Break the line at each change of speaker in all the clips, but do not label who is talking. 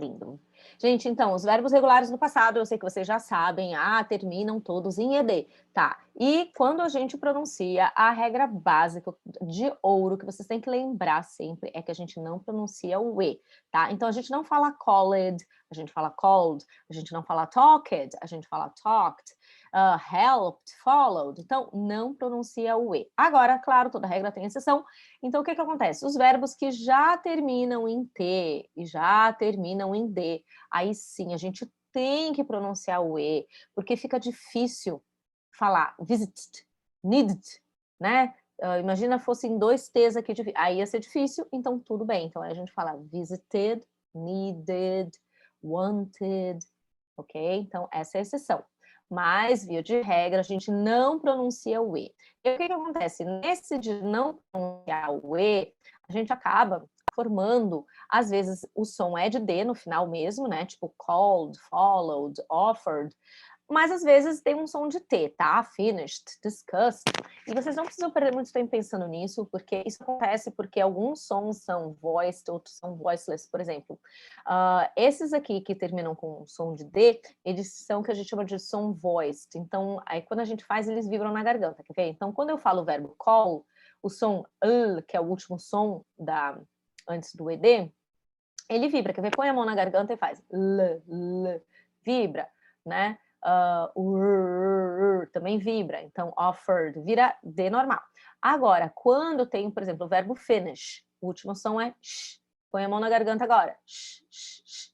Lindo. Gente, então, os verbos regulares no passado, eu sei que vocês já sabem, terminam todos em ED, tá? E quando a gente pronuncia, a regra básica de ouro que vocês têm que lembrar sempre é que a gente não pronuncia o E, tá? Então, a gente não fala called, a gente fala called, a gente não fala talked, a gente fala talked, helped, followed. Então, não pronuncia o E. Agora, claro, toda regra tem exceção. Então, o que acontece? Os verbos que já terminam em T e já terminam em D, aí sim, a gente tem que pronunciar o E, porque fica difícil falar visited, needed, né? Imagina fossem 2 T's aqui, aí ia ser difícil, então tudo bem. Então, aí a gente fala visited, needed, wanted, ok? Então, essa é a exceção. Mas, via de regra, a gente não pronuncia o E. E o que acontece? Nesse de não pronunciar o E, a gente acaba formando, às vezes o som é de D no final mesmo, né? Tipo called, followed, offered, mas às vezes tem um som de T, tá? Finished, discussed. E vocês não precisam perder muito tempo pensando nisso, porque isso acontece porque alguns sons são voiced, outros são voiceless, por exemplo. Esses aqui que terminam com som de D, eles são o que a gente chama de som voiced. Então, aí quando a gente faz, eles vibram na garganta, quer ver? Então, quando eu falo o verbo call, o som que é o último som antes do ED, ele vibra, quer ver? Põe a mão na garganta e faz vibra, né? O também vibra, então offered, vira D normal. Agora, quando tem, por exemplo, o verbo finish, o último som é sh, põe a mão na garganta agora,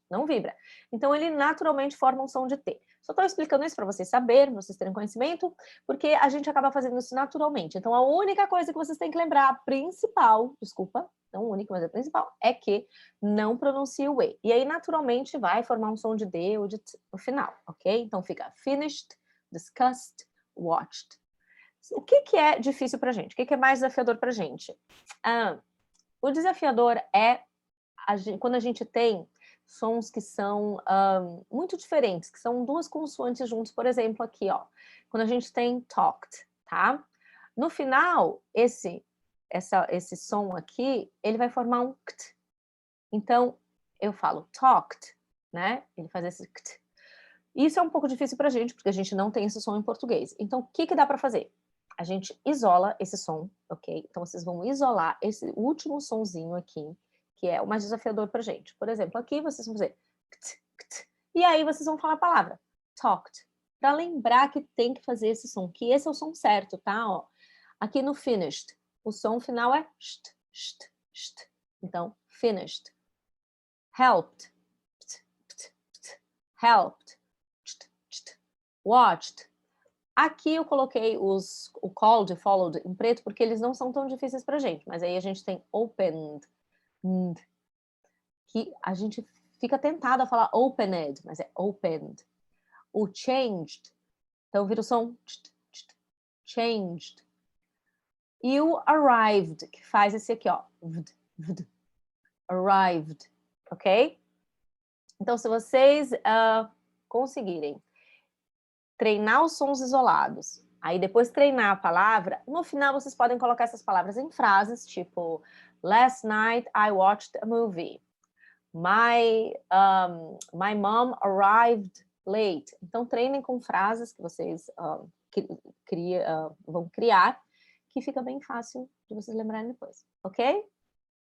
não vibra. Então, ele naturalmente forma um som de T. Só estou explicando isso para vocês saberem, para vocês terem conhecimento, porque a gente acaba fazendo isso naturalmente. Então, a única coisa que vocês têm que lembrar, a principal, desculpa, não única, mas a principal, é que não pronuncia o E. E aí, naturalmente, vai formar um som de D ou de T no final, ok? Então, fica finished, discussed, watched. O que é difícil para a gente? O que é mais desafiador para a gente? O desafiador é quando a gente tem sons que são muito diferentes, que são 2 consoantes juntos, por exemplo, aqui, ó. Quando a gente tem talked, tá? No final, esse som aqui, ele vai formar um ct. Então, eu falo talked, né? Ele faz esse ct. Isso é um pouco difícil pra gente, porque a gente não tem esse som em português. Então, o que dá para fazer? A gente isola esse som, ok? Então, vocês vão isolar esse último sonzinho aqui, que é o mais desafiador pra gente. Por exemplo, aqui vocês vão fazer ct, ct, e aí vocês vão falar a palavra talked, para lembrar que tem que fazer esse som, que esse é o som certo, tá? Ó, aqui no finished, o som final é st, st, st. Então, finished. Helped, pt, pt, pt. Helped, pt, pt. Watched. Aqui eu coloquei o called e followed em preto porque eles não são tão difíceis pra gente, mas aí a gente tem opened, que a gente fica tentado a falar opened, mas é opened. O changed, então vira o som changed. E o arrived, que faz esse aqui, ó, vd, arrived, ok? Então, se vocês conseguirem treinar os sons isolados, aí depois treinar a palavra, no final vocês podem colocar essas palavras em frases, tipo, last night I watched a movie. My mom arrived late. Então, treinem com frases que vocês vão criar, que fica bem fácil de vocês lembrarem depois, ok?